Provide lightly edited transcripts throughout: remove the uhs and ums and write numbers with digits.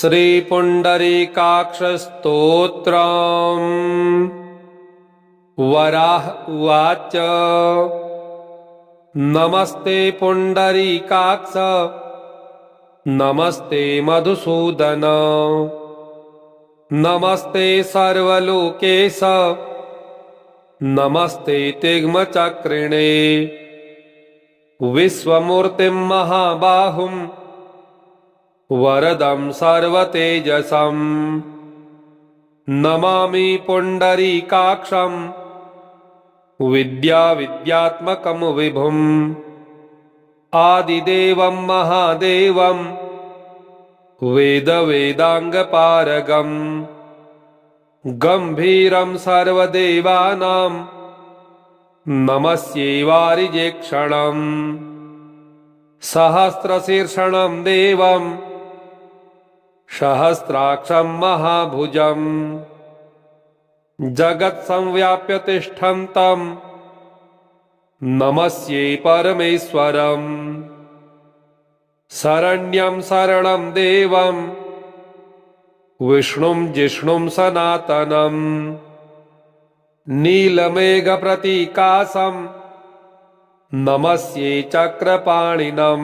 श्रीपुण्डरीकाक्षस्तोत्रम्। वराह उवाच नमस्ते पुण्डरीकाक्ष नमस्ते मधुसूदन नमस्ते सर्वलोकेश नमस्ते तिग्मचक्रिणे विश्वमूर्तिं महाबाहुं वरदं सर्वतेजसं नमामि पुण्डरीकाक्षं विद्याविद्यात्मकं विभुम् आदिदेवं महादेवं वेदवेदाङ्गपारगं गम्भीरं सर्वदेवानां नमस्ये वारिजेक्षणम् सहस्रशीर्षणं देवं सहस्राक्षं महाभुजं जगत्संव्याप्य तिष्ठन्तं नमस्ये परमेश्वरं शरण्यं शरणं देवं विष्णुं जिष्णुं सनातनं नीलमेघप्रतीकाशं नमस्ये चक्रपाणिनं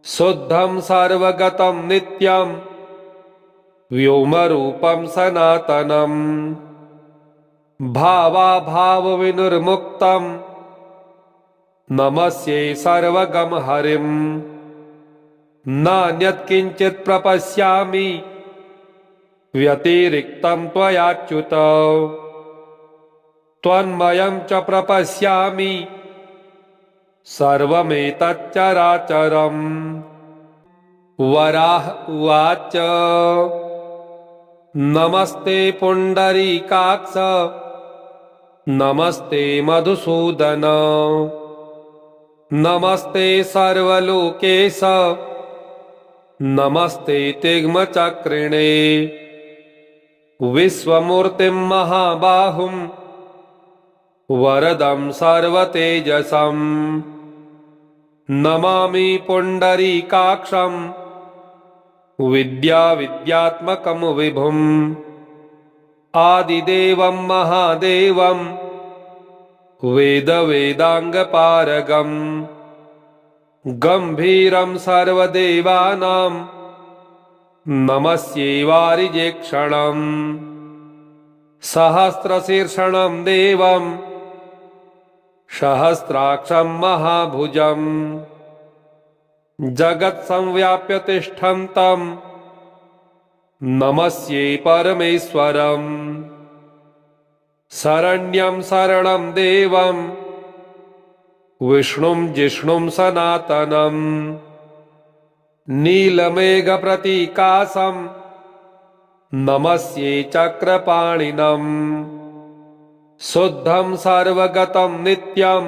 शुद्धं सर्वगतं नित्यं व्योमरूपं सनातनं भावाभावविनिर्मुक्तं नमस्ये सर्वगं हरिं नान्यत्किञ्चित् प्रपश्यामि व्यतिरिक्तं त्वयाच्युत त्वन्मयं च प्रपश्यामि सर्वमेतच्चराचरम्। वराह उवाच नमस्ते पुण्डरीकाक्ष नमस्ते मधुसूदन नमस्ते सर्वलोकेश नमस्ते तिग्मचक्रिणे विश्वमूर्तिं महाबाहुं वरदं सर्वतेजसं नमामि पुण्डरीकाक्षं विद्याविद्यात्मकं विभुम् आदिदेवं महादेवं वेदवेदाङ्गपारगं गम्भीरं सर्वदेवानां नमस्ये वारिजेक्षणम् सहस्रशीर्षणं देवं सहस्राक्षं महाभुजं जगत्संव्याप्य तिष्ठन्तं नमस्ये परमेश्वरं शरण्यं शरणं देवं विष्णुं जिष्णुं सनातनं नीलमेघप्रतीकाशं नमस्ये चक्रपाणिनं शुद्धं सर्वगतं नित्यं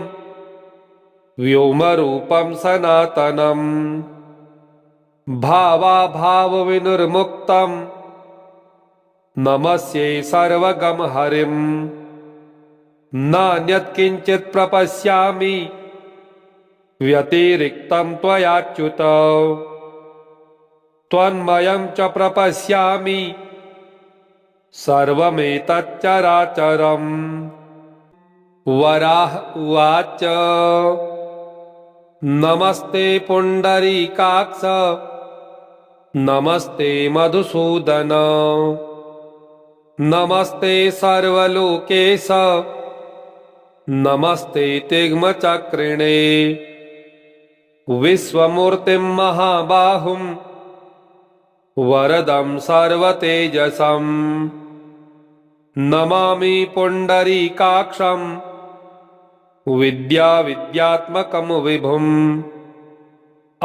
व्योमरूपं सनातनं भावाभावविनिर्मुक्तं नमस्ये सर्वगं हरिं नान्यत्किञ्चित् प्रपश्यामि व्यतिरिक्तं त्वयाच्युत त्वन्मयं च प्रपश्यामि सर्वमेतच्चराचरम्। वराह उवाच नमस्ते पुण्डरीकाक्ष नमस्ते मधुसूदन नमस्ते सर्वलोकेश नमस्ते तिग्मचक्रिणे विश्वमूर्तिं महाबाहुं वरदं सर्वतेजसं नमामि पुण्डरीकाक्षं विद्याविद्यात्मकं विभुम्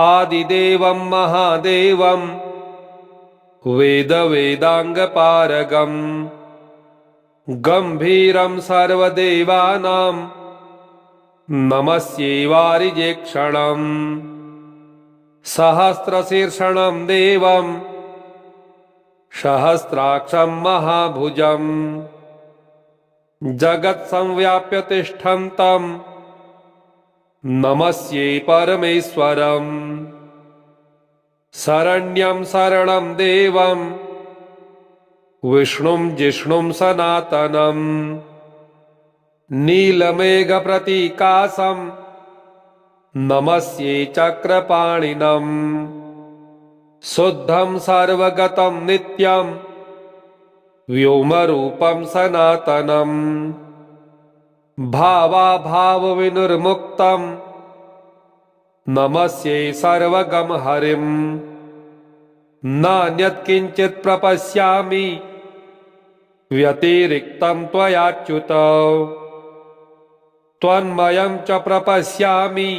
आदिदेवं महादेवं वेदवेदाङ्गपारगं गम्भीरं सर्वदेवानां नमस्ये वारिजेक्षणम् सहस्रशीर्षणं देवं सहस्राक्षं महाभुजं जगत्संव्याप्य तिष्ठन्तं नमस्ये परमेश्वरं शरण्यं शरणं देवं विष्णुं जिष्णुं सनातनं नीलमेघप्रतीकाशं नमस्ये चक्रपाणिनम् शुद्धं सर्वगतं नित्यं व्योमरूपं सनातनं भावाभावविनिर्मुक्तं नमस्ये सर्वगं हरिं नान्यत् किञ्चित् प्रपश्यामि व्यतिरिक्तं त्वयाच्युत त्वन्मयं च प्रपश्यामि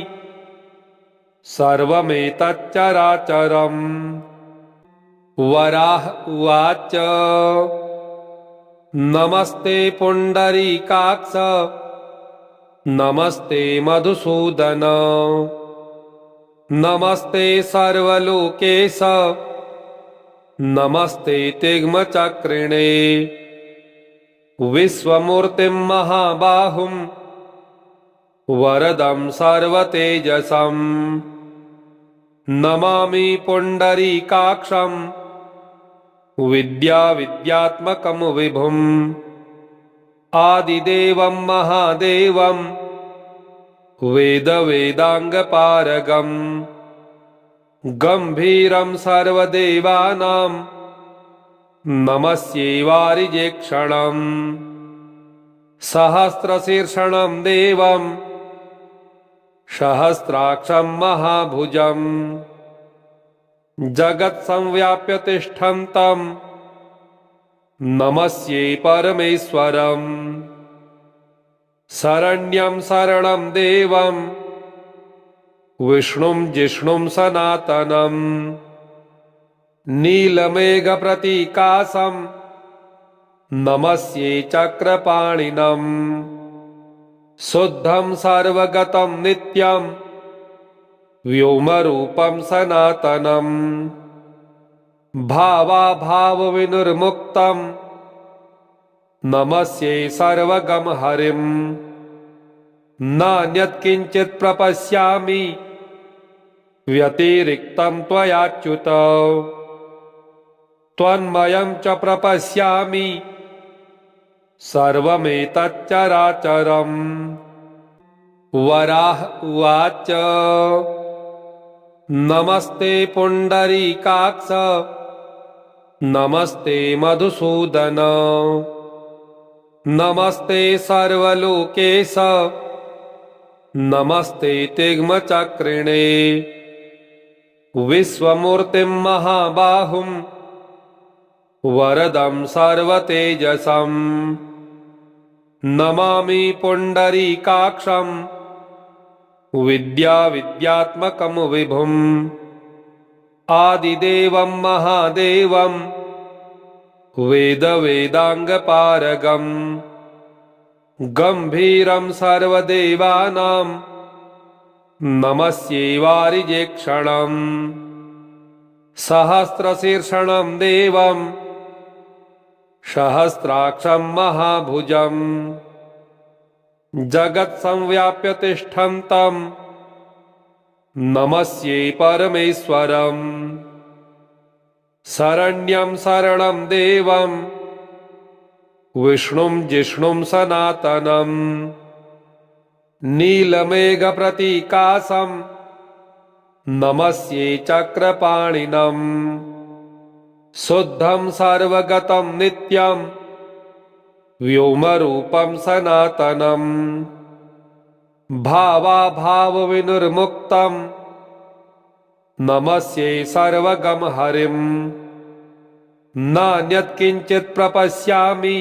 सर्वमेतच्चराचरम् वराह उवाच नमस्ते पुण्डरीकाक्ष नमस्ते मधुसूदन नमस्ते सर्वलोकेश नमस्ते तिग्मचक्रिणे विश्वमूर्तिं महाबाहुं वरदं सर्वतेजसं नमामि पुण्डरीकाक्षं विद्याविद्यात्मकं विभुम् आदिदेवं महादेवं वेदवेदाङ्गपारगम् गम्भीरं सर्वदेवानां नमस्ये वारिजेक्षणम् सहस्रशीर्षणं देवं सहस्राक्षं महाभुजम् जगत्संव्याप्य तिष्ठन्तं नमस्ये परमेश्वरम् शरण्यं शरणं देवं विष्णुं जिष्णुं सनातनं नीलमेघप्रतीकाशं नमस्ये चक्रपाणिनम् शुद्धं सर्वगतं नित्यं व्योमरूपं सनातनं भावाभावविनिर्मुक्तं नमस्ये सर्वगं हरिं नान्यत् किञ्चित् प्रपश्यामि व्यतिरिक्तं त्वयाच्युत त्वन्मयं च प्रपश्यामि सर्वमेतच्चराचरम् वराह उवाच नमस्ते पुण्डरीकाक्ष नमस्ते मधुसूदन नमस्ते सर्वलोकेश नमस्ते तिग्मचक्रिणे विश्वमूर्तिं महाबाहुं वरदं सर्वतेजसं नमामि पुण्डरीकाक्षं विद्याविद्यात्मकं विभुम् आदिदेवं महादेवं वेदवेदाङ्गपारगम् गम्भीरं सर्वदेवानां नमस्ये वारिजेक्षणम् सहस्रशीर्षणं देवं सहस्राक्षं महाभुजम् जगत्संव्याप्य तिष्ठन्तं नमस्ये परमेश्वरम् शरण्यं शरणं देवं विष्णुं जिष्णुं सनातनं नीलमेघप्रतीकाशं नमस्ये चक्रपाणिनम् शुद्धं सर्वगतं नित्यं व्योमरूपं सनातनं भावाभावविनिर्मुक्तं नमस्ये सर्वगं हरिं नान्यत् किञ्चित् प्रपश्यामि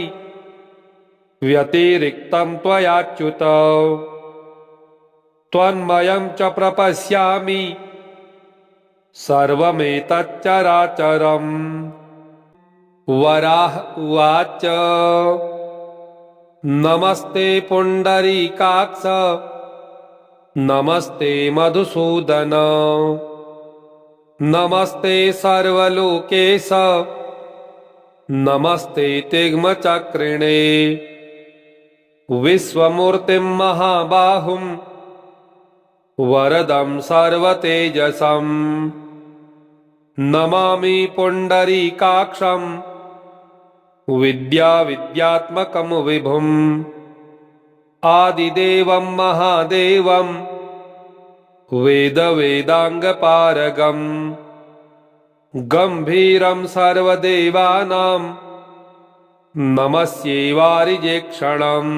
व्यतिरिक्तं त्वयाच्युत त्वन्मयं च प्रपश्यामि सर्वमेतच्चराचरम् वराह उवाच नमस्ते पुण्डरीकाक्ष नमस्ते मधुसूदन नमस्ते सर्वलोकेश नमस्ते तिग्मचक्रिणे विश्वमूर्तिं महाबाहुं वरदं सर्वतेजसं नमामि पुण्डरीकाक्षं विद्याविद्यात्मकं विभुम् आदिदेवं महादेवं वेदवेदाङ्गपारगम् गम्भीरं सर्वदेवानां नमस्ये वारिजेक्षणम्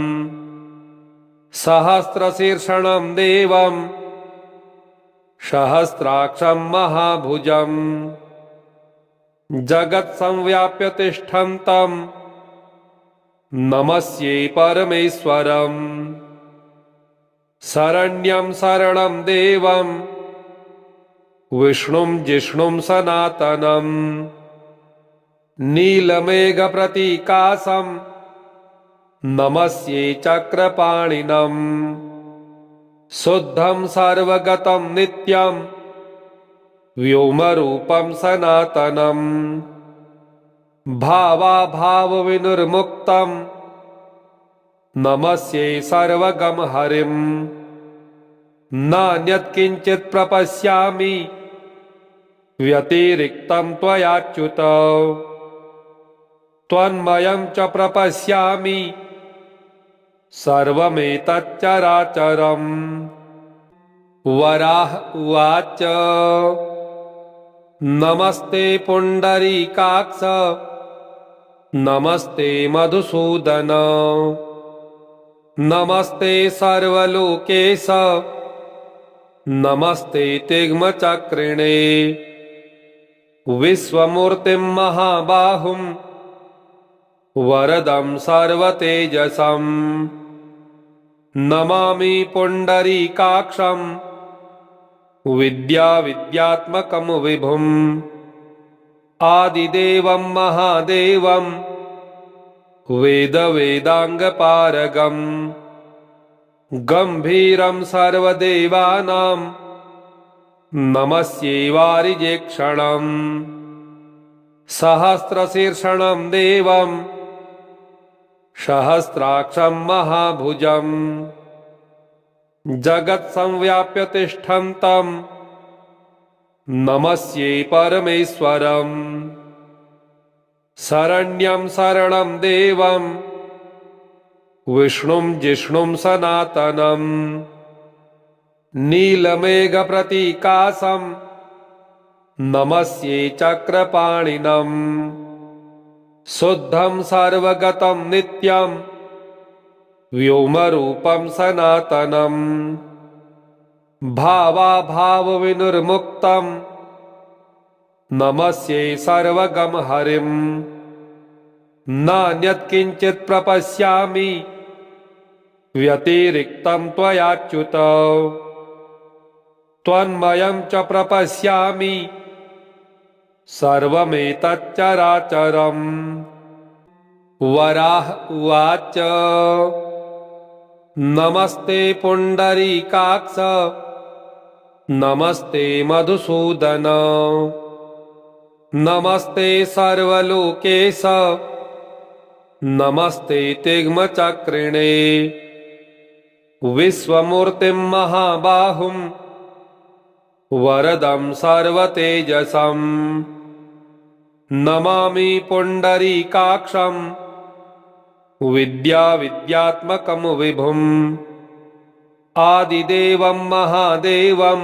सहस्रशीर्षणं देवं सहस्राक्षं महाभुजम् जगत्संव्याप्य तिष्ठन्तं नमस्ये परमेश्वरम् शरण्यं शरणं देवं विष्णुं जिष्णुं सनातनम् नीलमेघप्रतीकाशं नमस्ये चक्रपाणिनम् शुद्धं सर्वगतं नित्यं व्योमरूपं सनातनम् भावाभावविनिर्मुक्तं नमस्ये सर्वगं हरिम् नान्यत्किञ्चित् प्रपश्यामि व्यतिरिक्तं त्वयाच्युत त्वन्मयं च प्रपश्यामि सर्वमेतच्चराचरम् वराह उवाच नमस्ते पुण्डरीकाक्ष नमस्ते मधुसूदन नमस्ते सर्वलोकेश नमस्ते तिग्मचक्रिणे विश्वमूर्तिं महाबाहुं वरदं सर्वतेजसं नमामि पुण्डरीकाक्षं विद्याविद्यात्मकं विभुम् आदिदेवं महादेवं वेदवेदाङ्गपारगम् गम्भीरं सर्वदेवानां नमस्ये वारिजेक्षणम् सहस्रशीर्षणं देवं सहस्राक्षं महाभुजम् जगत्संव्याप्य तिष्ठन्तं नमस्ये परमेश्वरम् शरण्यं शरणं देवं विष्णुं जिष्णुं सनातनम् नीलमेघप्रतीकाशं नमस्ये चक्रपाणिनम् शुद्धं सर्वगतं नित्यं व्योमरूपं सनातनम् भावाभावविनिर्मुक्तं नमस्ये सर्वगं हरिम् नान्यत्किञ्चित् प्रपश्यामि व्यतिरिक्तं त्वयाच्युत त्वन्मयं च प्रपश्यामि सर्वमेतच्चराचरम् वराह उवाच नमस्ते पुण्डरीकाक्ष नमस्ते मधुसूदन नमस्ते सर्वलोकेश नमस्ते तिग्मचक्रिणे विश्वमूर्तिं महाबाहुं वरदं सर्वतेजसं नमामि पुण्डरीकाक्षं विद्याविद्यात्मकं विभुम् आदिदेवं महादेवं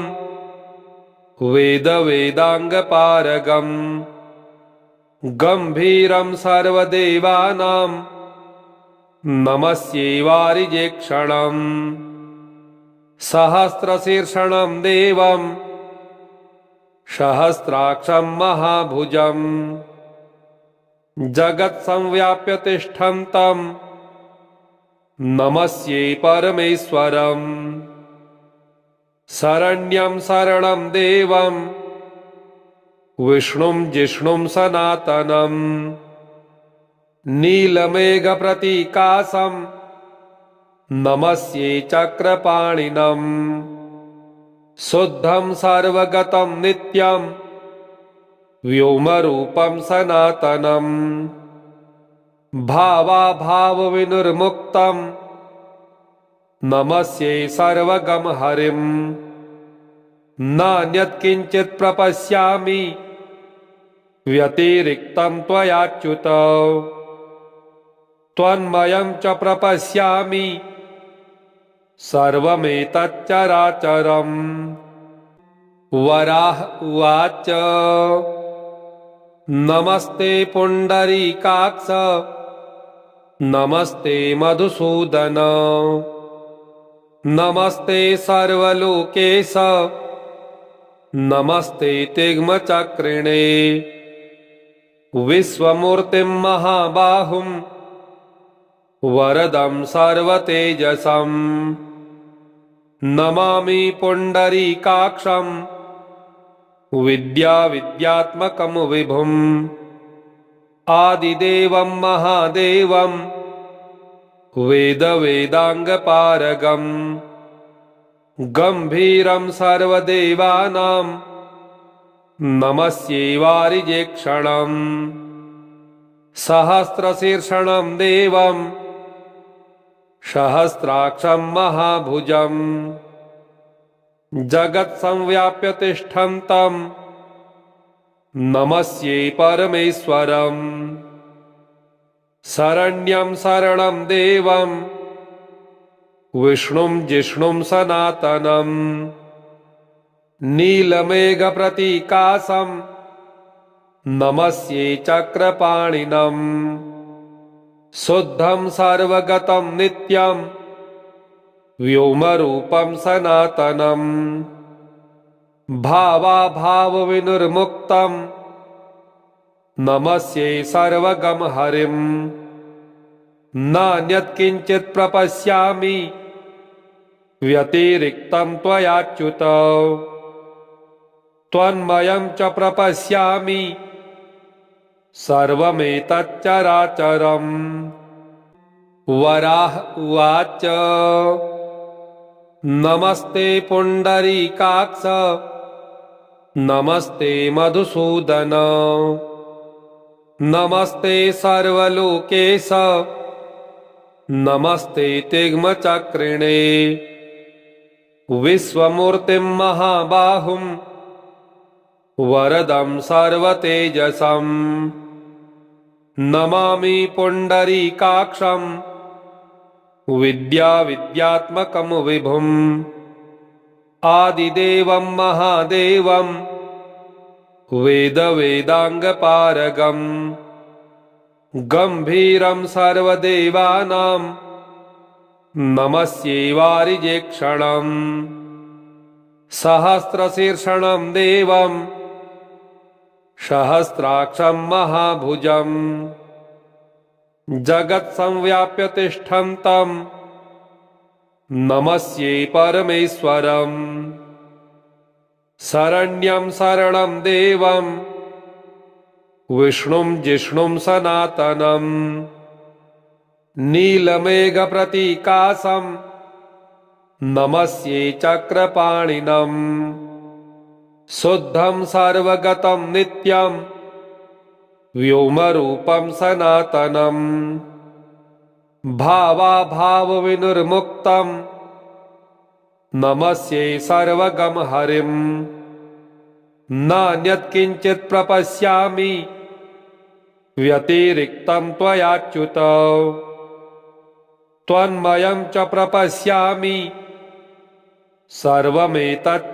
वेदवेदाङ्गपारगम् गम्भीरं सर्वदेवानां नमस्ये वारिजेक्षणम् सहस्रशीर्षणं देवं सहस्राक्षं महाभुजम् जगत्संव्याप्य तिष्ठन्तं नमस्ये परमेश्वरम् शरण्यं शरणं देवं विष्णुं जिष्णुं सनातनम् नीलमेघप्रतीकाशं नमस्ये चक्रपाणिनम् शुद्धं सर्वगतं नित्यं व्योमरूपं सनातनम् भावाभावविनिर्मुक्तं नमस्ये सर्वगं हरिम् नान्यत्किञ्चित् प्रपश्यामि व्यतिरिक्तं त्वयाच्युत त्वन्मयं च प्रपश्यामि सर्वमेतच्चराचरम्। वराह उवाच नमस्ते पुण्डरीकाक्ष नमस्ते मधुसूदन नमस्ते सर्वलोकेश नमस्ते तिग्मचक्रिणे विश्वमूर्तिं महाबाहुं वरदं सर्वतेजसं नमामि पुण्डरीकाक्षं विद्याविद्यात्मकं विभुम् आदिदेवं महादेवं वेदवेदाङ्गपारगम् गम्भीरं सर्वदेवानां नमस्ये वारिजेक्षणम् सहस्रशीर्षणं देवं सहस्राक्षं महाभुजम् जगत्संव्याप्य तिष्ठन्तं नमस्ये परमेश्वरम् शरण्यं शरणं देवं विष्णुं जिष्णुं सनातनं नीलमेघप्रतीकाशं नमस्ये चक्रपाणिनं शुद्धं सर्वगतं नित्यं व्योमरूपं सनातनं भावाभावविनिर्मुक्तं नमस्ये सर्वगं हरिं नान्यत्किञ्चित् प्रपश्यामि व्यतिरिक्तं त्वयाच्युत त्वन्मयं च प्रपश्यामि सर्वमेतच्चराचरम्। वराह उवाच नमस्ते पुण्डरीकाक्ष नमस्ते मधुसूदन नमस्ते सर्वलोकेश नमस्ते तिग्मचक्रिणे विश्वमूर्तिं महाबाहुं वरदं सर्वतेजसं नमामि पुण्डरीकाक्षं विद्याविद्यात्मकं विभुम् आदिदेवं महादेवं वेदवेदाङ्गपारगम् गम्भीरं सर्वदेवानां नमस्ये वारिजेक्षणम् सहस्रशीर्षणं देवं सहस्राक्षं महाभुजम् जगत्संव्याप्य तिष्ठन्तं नमस्ये परमेश्वरम् शरण्यं शरणं देवं विष्णुं जिष्णुं सनातनं नीलमेघप्रतीकाशं नमस्ये चक्रपाणिनं शुद्धं सर्वगतं नित्यं व्योमरूपं सनातनं भावाभावविनिर्मुक्तं नमस्ये सर्वगं हरिं नान्यत्किञ्चित् प्रपश्यामि व्यतिरिक्तं त्वयाच्युत त्वन्मयं च प्रपश्यामि सर्वमेतच्चराचरम्।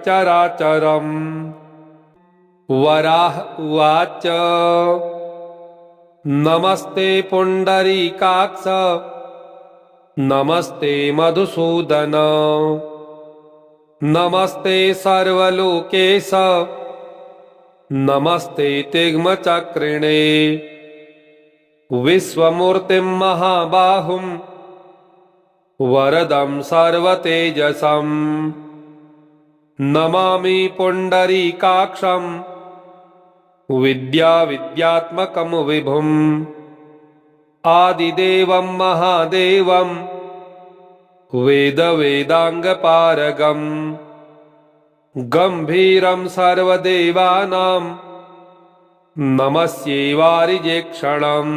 वराह उवाच नमस्ते पुण्डरीकाक्ष नमस्ते मधुसूदन नमस्ते सर्वलोकेश नमस्ते तिग्मचक्रिणे विश्वमूर्तिं महाबाहुं वरदं सर्वतेजसं नमामि पुण्डरीकाक्षं विद्याविद्यात्मकं विभुम् आदिदेवं महादेवं वेदवेदाङ्गपारगम् गम्भीरं सर्वदेवानां नमस्ये वारिजेक्षणम्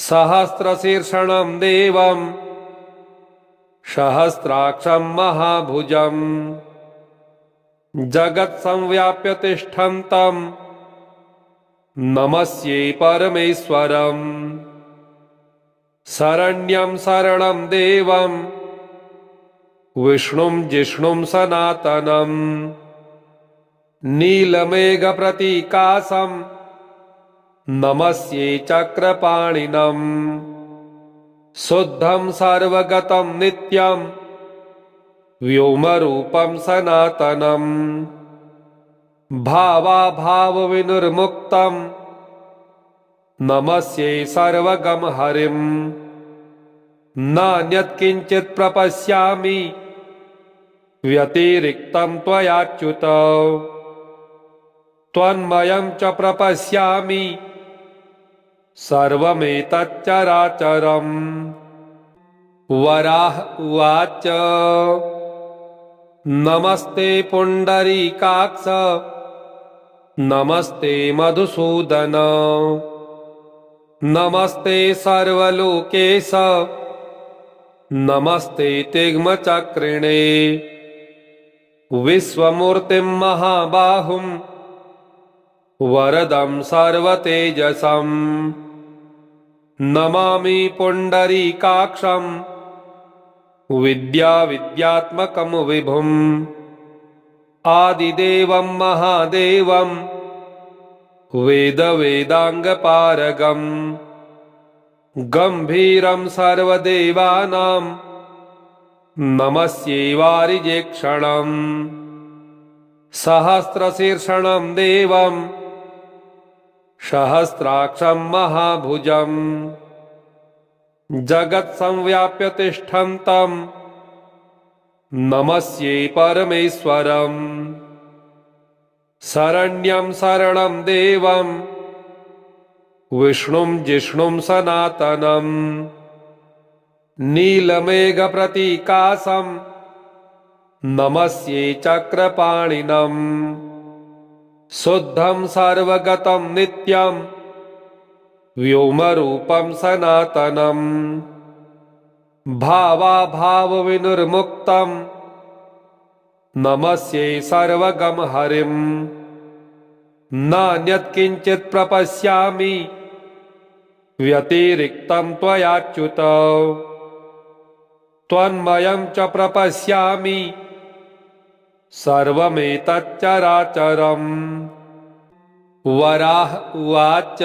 सहस्रशीर्षणं देवं सहस्राक्षं महाभुजम् जगत्संव्याप्य तिष्ठन्तं नमस्ये परमेश्वरम् शरण्यं शरणं देवं विष्णुं जिष्णुं सनातनं नीलमेघप्रतीकाशं नमस्ये चक्रपाणिनं शुद्धं सर्वगतं नित्यं व्योमरूपं सनातनं भावाभावविनिर्मुक्तं नमस्ये सर्वगं हरिं नान्यत्किञ्चित् प्रपश्यामि व्यतिरिक्तं त्वयाच्युत त्वन्मयं च प्रपश्यामि सर्वमेतच्चराचरम् वराह उवाच नमस्ते पुण्डरीकाक्ष नमस्ते मधुसूदन नमस्ते सर्वलोकेश नमस्ते तिग्मचक्रिणे विश्वमूर्तिं महाबाहुं वरदं सर्वतेजसं नमामि पुण्डरीकाक्षं विद्याविद्यात्मकं विभुम् आदिदेवं महादेवं वेदवेदाङ्गपारगं गम्भीरं सर्वदेवानां नमस्ये वारिजेक्षणं सहस्रशीर्षणं देवं सहस्राक्षं महाभुजं जगत्संव्याप्य तिष्ठन्तं नमस्ये परमेश्वरम् शरण्यं शरणं देवं विष्णुं जिष्णुं सनातनं नीलमेघप्रतीकाशं नमस्ये चक्रपाणिनं शुद्धं सर्वगतं नित्यं व्योमरूपं सनातनं भावाभावविनिर्मुक्तं नमस्ये सर्वगं हरिं नान्यत्किञ्चित् प्रपश्यामि व्यतिरिक्तं त्वयाच्युत त्वन्मयं च प्रपश्यामि सर्वमेतच्चराचरम् वराह उवाच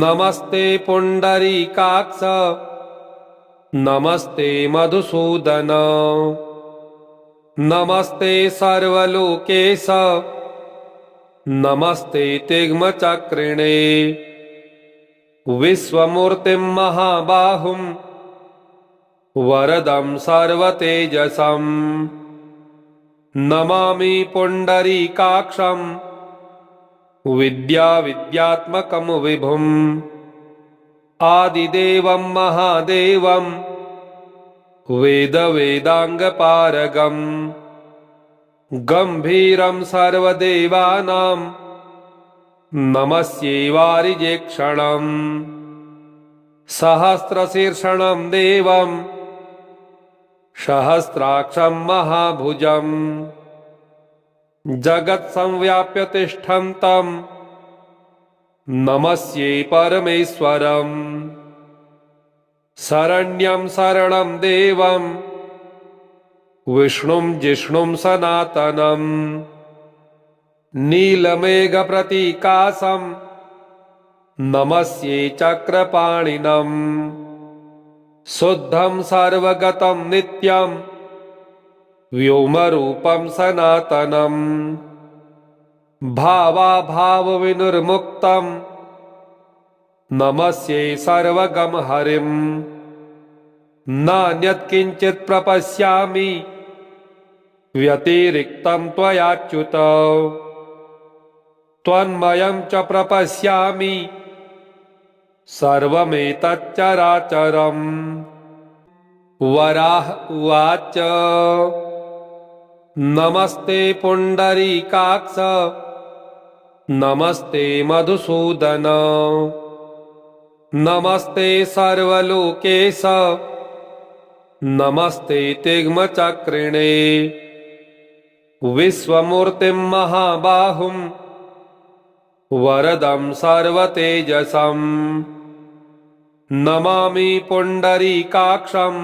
नमस्ते पुण्डरीकाक्ष नमस्ते मधुसूदन नमस्ते सर्वलोकेश नमस्ते तिग्मचक्रिणे विश्वमूर्तिं महाबाहुं वरदं सर्वतेजसं नमामि पुण्डरीकाक्षं विद्याविद्यात्मकं विभुम् आदिदेवं महादेवं वेदवेदाङ्गपारगं गम्भीरं सर्वदेवानां नमस्ये वारिजेक्षणं सहस्रशीर्षणं देवं सहस्राक्षं महाभुजं जगत्संव्याप्य तिष्ठन्तं नमस्ये परमेश्वरम् शरण्यं शरणं देवं विष्णुं जिष्णुं सनातनं नीलमेघप्रतीकाशं नमस्ये चक्रपाणिनं शुद्धं सर्वगतं नित्यं व्योमरूपं सनातनं भावाभावविनिर्मुक्तं नमस्ये सर्वगं हरिं नान्यत्किञ्चित् प्रपश्यामि व्यतिरिक्तं त्वयाच्युत त्वन्मयं च प्रपश्यामि सर्वमेतच्चराचरम् वराह उवाच नमस्ते पुण्डरीकाक्ष नमस्ते मधुसूदन नमस्ते सर्वलोकेश नमस्ते तिग्मचक्रिणे विश्वमूर्तिं महाबाहुं वरदं सर्वतेजसं नमामि पुण्डरीकाक्षं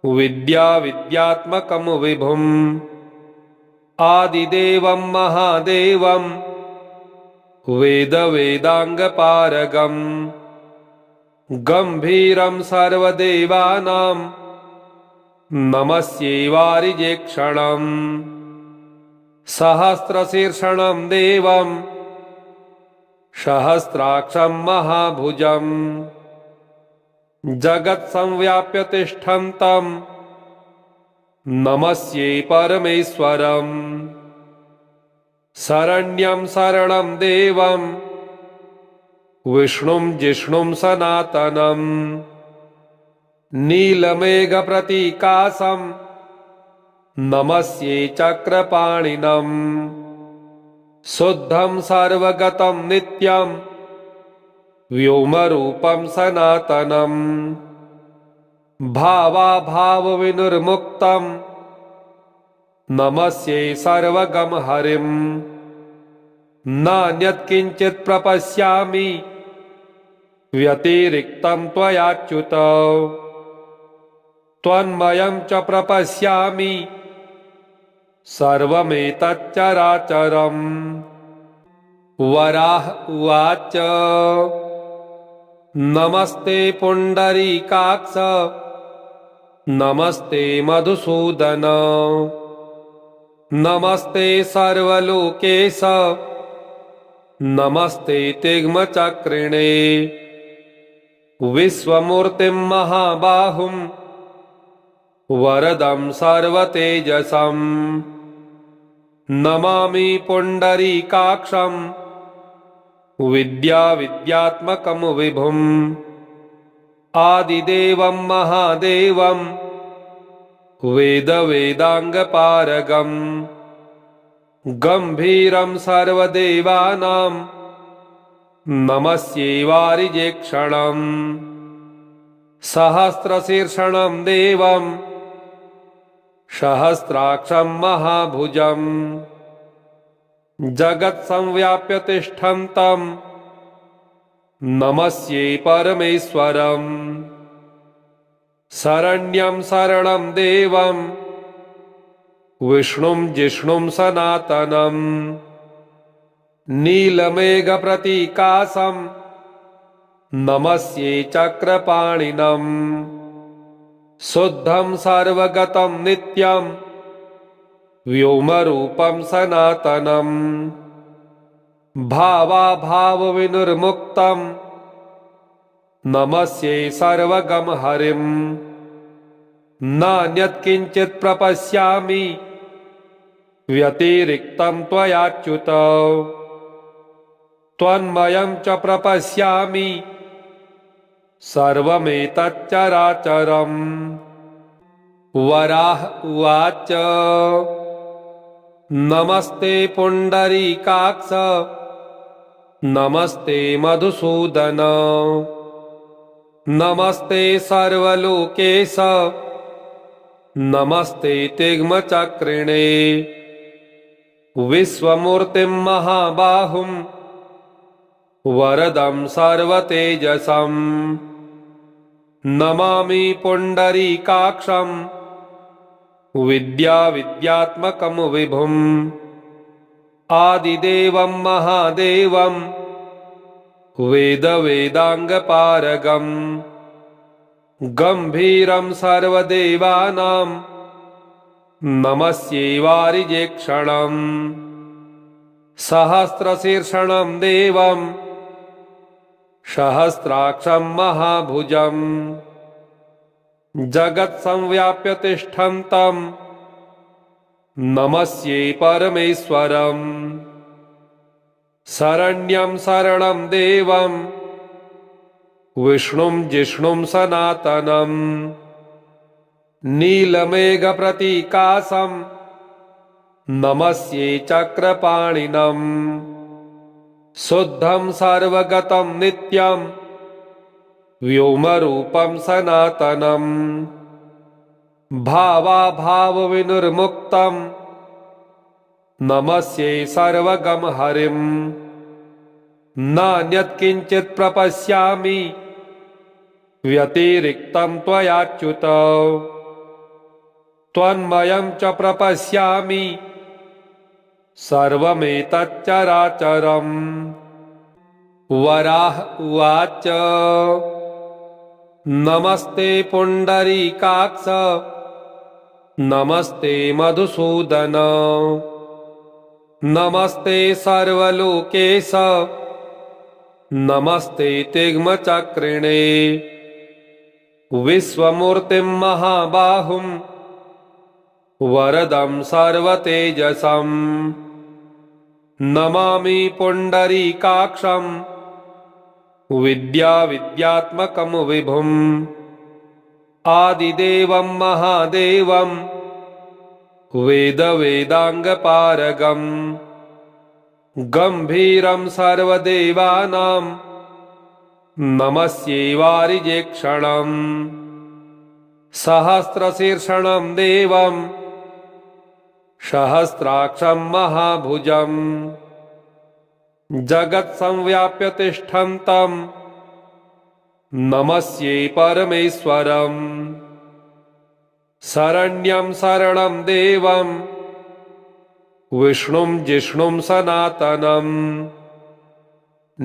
विद्याविद्यात्मकं विभुम् आदिदेवं महादेवं वेदवेदाङ्गपारगं गम्भीरं सर्वदेवानां नमस्ये वारिजेक्षणं सहस्रशीर्षणं देवं सहस्राक्षं महाभुजं जगत्संव्याप्य तिष्ठन्तं नमस्ये परमेश्वरम् शरण्यं शरणं देवं विष्णुं जिष्णुं सनातनं नीलमेघप्रतीकासं नमस्ये चक्रपाणिनं शुद्धं सर्वगतं नित्यं व्योमरूपं सनातनं भावाभावविनिर्मुक्तं नमस्ये सर्वगं हरिं नान्यत्किञ्चित् प्रपश्यामि व्यतिरिक्तं त्वयाच्युत त्वन्मयं च प्रपश्यामि सर्वमेतच्चराचरम् वराह उवाच नमस्ते पुण्डरीकाक्ष नमस्ते मधुसूदन नमस्ते सर्वलोकेश नमस्ते तिग्मचक्रिणे विश्वमूर्तिं महाबाहुं वरदं सर्वतेजसं नमामि पुण्डरीकाक्षं विद्याविद्यात्मकं विभुम् आदिदेवं महादेवं वेदवेदाङ्गपारगं गम्भीरं सर्वदेवानां नमस्ये वारिजेक्षणं सहस्रशीर्षणं देवं सहस्राक्षं महाभुजं जगत्संव्याप्य तिष्ठन्तं नमस्ये परमेश्वरम् शरण्यं शरणं देवं विष्णुं जिष्णुं सनातनं नीलमेघप्रतीकासं नमस्ये चक्रपाणिनं शुद्धं सर्वगतं नित्यं व्योमरूपं सनातनं भावाभावविनिर्मुक्तं नमस्ये सर्वगं हरिं नान्यत्किञ्चित् प्रपश्यामि व्यतिरिक्तं त्वयाच्युत त्वन्मयं च प्रपश्यामि सर्वमेतच्चराचरम् वराह उवाच नमस्ते पुण्डरीकाक्ष नमस्ते मधुसूदन नमस्ते सर्वलोकेश नमस्ते तिग्मचक्रिणे विश्वमूर्तिं महाबाहुं वरदं सर्वतेजसं नमामि पुण्डरीकाक्षं विद्याविद्यात्मकं विभुम् आदिदेवं महादेवं वेदवेदाङ्गपारगं गम्भीरं सर्वदेवानां नमस्ये वारिजेक्षणं सहस्रशीर्षणं देवं सहस्राक्षं महाभुजं जगत्संव्याप्य तिष्ठन्तं नमस्ये परमेश्वरम् शरण्यं शरणं देवं विष्णुं जिष्णुं सनातनं नीलमेघप्रतीकासं नमस्ये चक्रपाणिनं शुद्धं सर्वगतं नित्यं व्योमरूपं सनातनं भावाभावविनिर्मुक्तं नमस्ये सर्वगं हरिं नान्यत् किञ्चित् प्रपश्यामि व्यतिरिक्तं त्वयाच्युत त्वन्मयं च प्रपश्यामि सर्वमेतच्चराचरम्। वराह उवाच नमस्ते पुण्डरीकाक्ष नमस्ते मधुसूदन नमस्ते सर्वलोकेश नमस्ते तिग्मचक्रिणे विश्वमूर्तिं महाबाहुं वरदं सर्वतेजसं नमामि पुण्डरीकाक्षं विद्याविद्यात्मकं विभुम् आदिदेवं महादेवं वेदवेदाङ्गपारगम् गम्भीरं सर्वदेवानां नमस्ये वारिजेक्षणम् सहस्रशीर्षणं देवं सहस्राक्षं महाभुजम् जगत्संव्याप्य तिष्ठन्तं नमस्ये परमेश्वरम् शरण्यं शरणं देवं विष्णुं जिष्णुं सनातनम्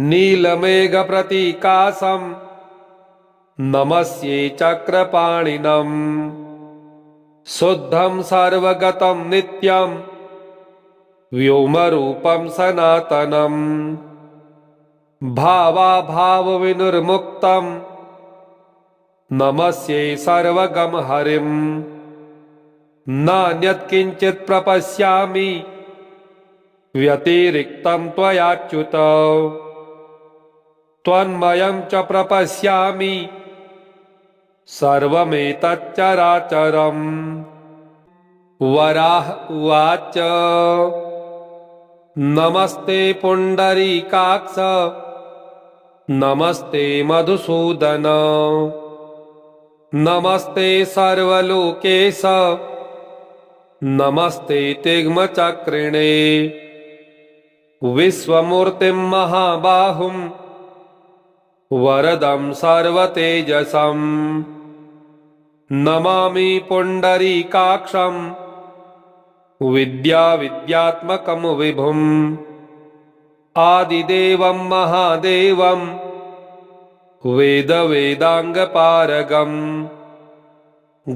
नीलमेघप्रतीकाशं नमस्ये चक्रपाणिनम् शुद्धं सर्वगतं नित्यं व्योमरूपं सनातनम् भावाभावविनिर्मुक्तं नमस्ये सर्वगं हरिम् नान्यत् किञ्चित् प्रपश्यामि व्यतिरिक्तं त्वयाच्युत त्वन्मयं च प्रपश्यामि सर्वमेतच्चराचरम्। वराह उवाच नमस्ते पुण्डरीकाक्ष नमस्ते मधुसूदन नमस्ते सर्वलोकेश नमस्ते तिग्मचक्रिणे विश्वमूर्तिं महाबाहुं वरदं सर्वतेजसं नमामि पुण्डरीकाक्षं विद्याविद्यात्मकं विभुम् आदिदेवं महादेवं वेदवेदाङ्गपारगम्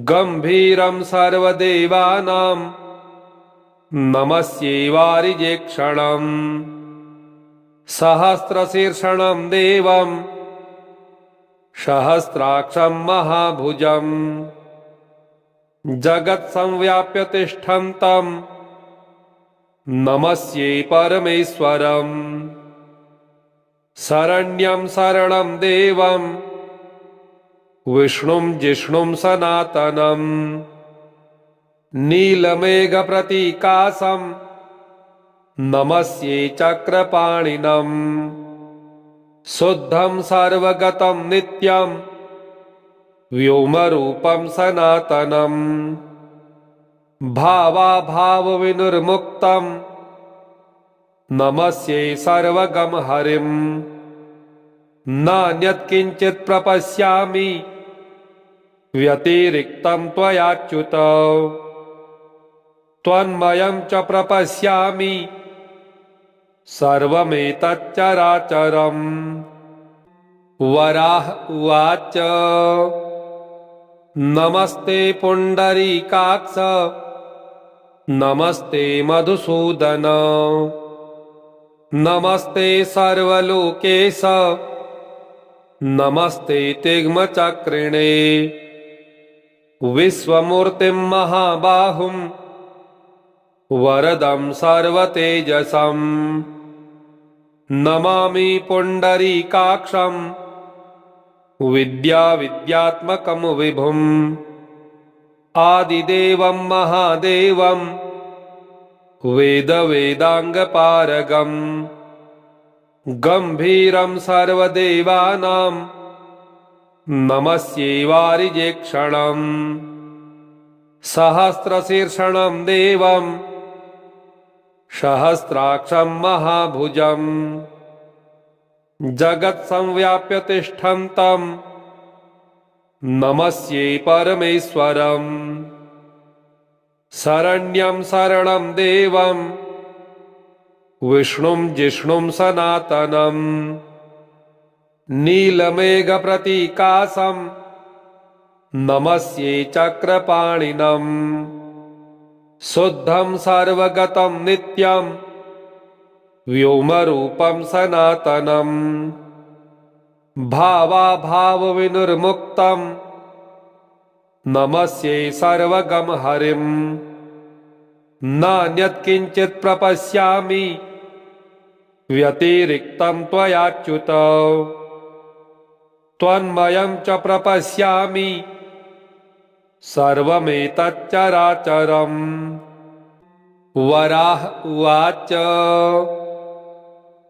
गम्भीरं सर्वदेवानां नमस्ये वारिजेक्षणम् सहस्रशीर्षणं देवं सहस्राक्षं महाभुजम् जगत्संव्याप्य तिष्ठन्तं नमस्ये परमेश्वरम् शरण्यं शरणं देवं विष्णुं जिष्णुं सनातनम् नीलमेघप्रतीकाशं नमस्ये चक्रपाणिनम् शुद्धं सर्वगतं नित्यं व्योमरूपं सनातनम् भावाभावविनिर्मुक्तं नमस्ये सर्वगं हरिम् नान्यत् किञ्चित् प्रपश्यामि व्यतिरिक्तं त्वयाच्युत त्वन्मयं च प्रपश्यामि सर्वमेतच्चराचरम्। वराह उवाच नमस्ते पुण्डरीकाक्ष नमस्ते मधुसूदन नमस्ते सर्वलोकेश नमस्ते तिग्मचक्रिणे विश्वमूर्तिं महाबाहुं वरदं सर्वतेजसं नमामि पुण्डरीकाक्षं विद्याविद्यात्मकं विभुम् आदिदेवं महादेवं वेदवेदाङ्गपारगम् गम्भीरं सर्वदेवानां नमस्ये वारिजेक्षणम् सहस्रशीर्षणं देवं सहस्राक्षं महाभुजम् जगत्संव्याप्य तिष्ठन्तं नमस्ये परमेश्वरम् शरण्यं शरणं देवं विष्णुं जिष्णुं सनातनं नीलमेघप्रतीकाशं नमस्ये चक्रपाणिनं शुद्धं सर्वगतं नित्यं व्योमरूपं सनातनं भावाभावविनिर्मुक्तं नमस्ये सर्वगं हरिं नान्यत् किञ्चित् प्रपश्यामि व्यतिरिक्तं त्वयाच्युत त्वन्मयं च प्रपश्यामि सर्वमेतच्चराचरम्। वराह उवाच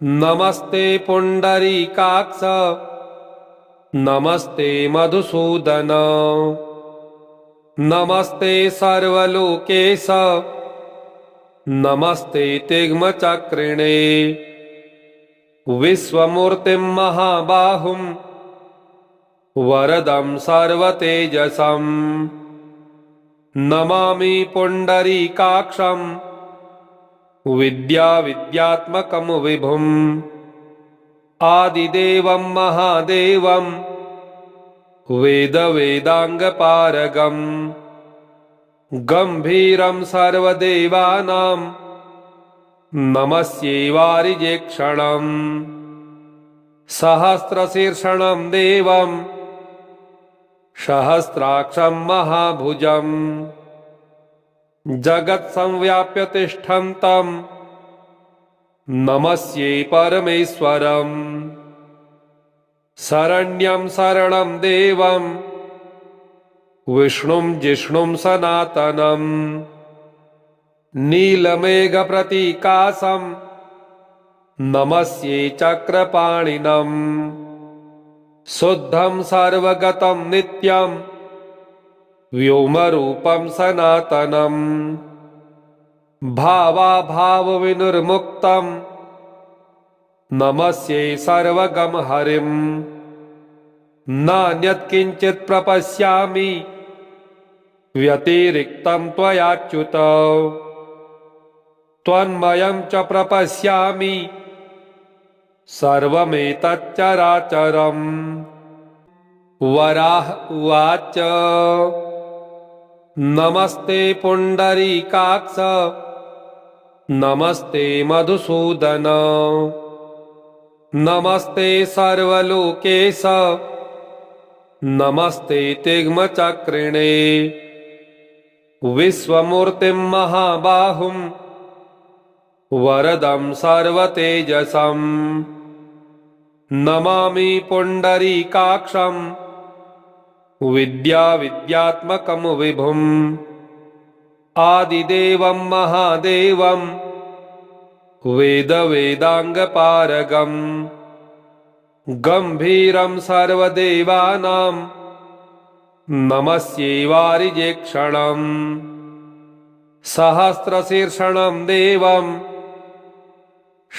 नमस्ते पुण्डरीकाक्ष नमस्ते मधुसूदन नमस्ते सर्वलोकेश नमस्ते तिग्मचक्रिणे विश्वमूर्तिं महाबाहुं वरदं सर्वतेजसं नमामि पुण्डरीकाक्षं विद्याविद्यात्मकं विभुम् आदिदेवं महादेवं वेदवेदाङ्गपारगम् गम्भीरं सर्वदेवानां नमस्ये वारिजेक्षणम् सहस्रशीर्षणं देवं सहस्राक्षं महाभुजम् जगत्संव्याप्य तिष्ठन्तं नमस्ये परमेश्वरम् शरण्यं शरणं देवं विष्णुं जिष्णुं सनातनं नीलमेघप्रतीकाशं नमस्ये चक्रपाणिनं शुद्धं सर्वगतं नित्यं व्योमरूपं सनातनं भावाभावविनिर्मुक्तं नमस्ये सर्वगं हरिं नान्यत् किञ्चित् प्रपश्यामि व्यतिरिक्तं त्वयाच्युत त्वन्मयं च प्रपश्यामि सर्वमेतच्चराचरम्। वराह उवाच नमस्ते पुण्डरीकाक्ष नमस्ते मधुसूदन नमस्ते सर्वलोकेश नमस्ते तिग्मचक्रिणे विश्वमूर्तिं महाबाहुं वरदं सर्वतेजसं नमामि पुण्डरीकाक्षं विद्याविद्यात्मकं विभुम् आदिदेवं महादेवं वेदवेदाङ्गपारगम् गम्भीरं सर्वदेवानां नमस्ये वारिजेक्षणम् सहस्रशीर्षणं देवं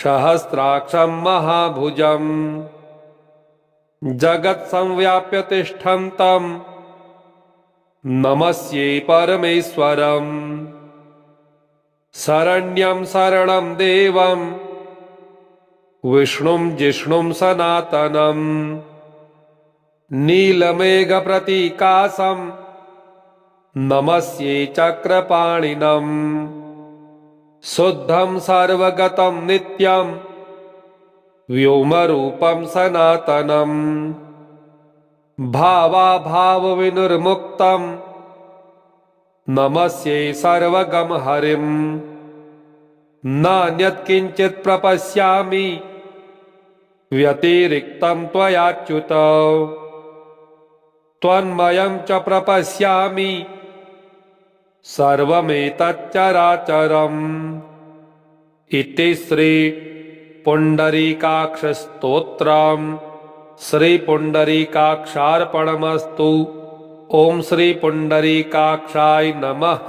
सहस्राक्षं महाभुजम् जगत्संव्याप्य तिष्ठन्तं नमस्ये परमेश्वरम् शरण्यं शरणं देवं विष्णुं जिष्णुं सनातनं नीलमेघप्रतीकाशं नमस्ये चक्रपाणिनं शुद्धं सर्वगतं नित्यं व्योमरूपं सनातनं भावाभावविनिर्मुक्तं नमस्ये सर्वगं हरिं नान्यत् किञ्चित् प्रपश्यामि व्यतिरिक्तं त्वयाच्युत त्वन्मयं च प्रपश्यामि सर्वमेतच्चराचरम्। इति श्री पुण्डरीकाक्षस्तोत्रम् श्री पुण्डरीकाक्षार्पणमस्तु। ओम श्री पुण्डरीकाक्षाय नमः।